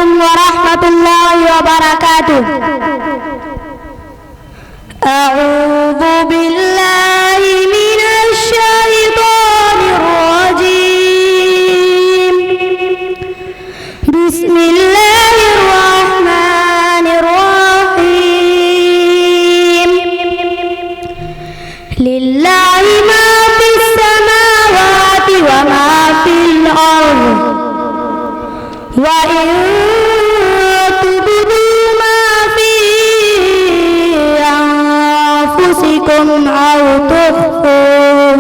عليكم ورحمة الله وبركاته. أعوذ بالله من الشيطان الرجيم. بسم الله الرحمن الرحيم. لله ما في السماوات وما في الأرض، وإن تبدوا ما في أنفسكم أو تخفوه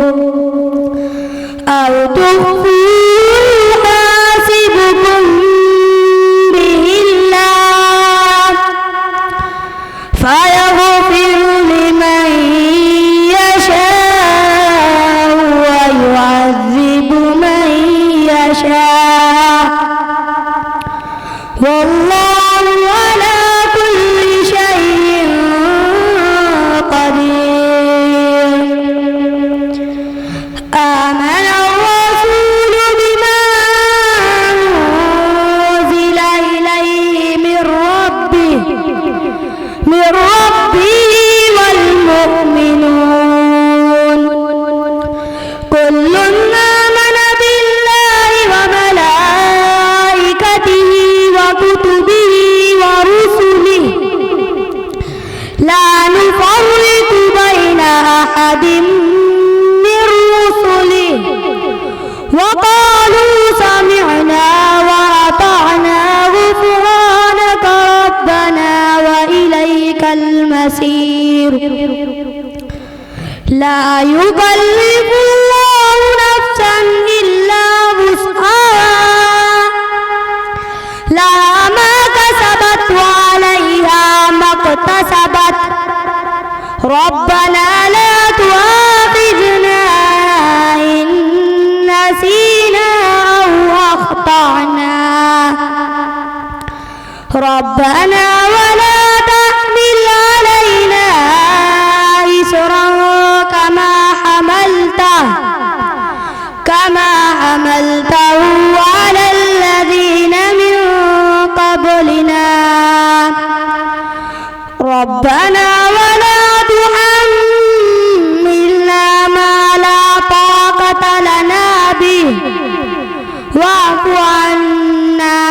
يحاسبكم به الله فيغفر لمن يشاء ويعذب من يشاء، والله على كل شيء قدير. آمن الرسول بما أنزل إليه من ربه والمؤمنون كل آمن بالله وملائكته وكتبه ورسله لا نفرق بين أحد من رسله وقالوا سمعنا وأطعنا غفرانك ربنا وإليك المصير. لا يكلف الله نفسا إلا وسعها، لها ما كسبت وعليها ما اكتسبت. ربنا لا تؤاخذنا إن نسينا أو أخطأنا، ربنا ولا تحمل علينا إصرا كما حملته على الذين من قبلنا. ربنا ولا تحملنا ما لا طاقة لنا به واعف عنا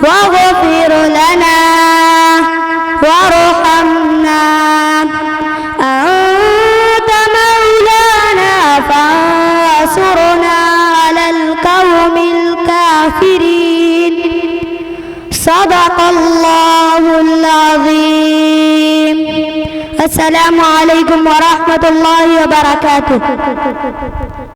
واغفر لنا وارحمنا، أنت مولانا فانصرنا على القوم الكافرين. صدق الله العظيم. السلام عليكم ورحمة الله وبركاته.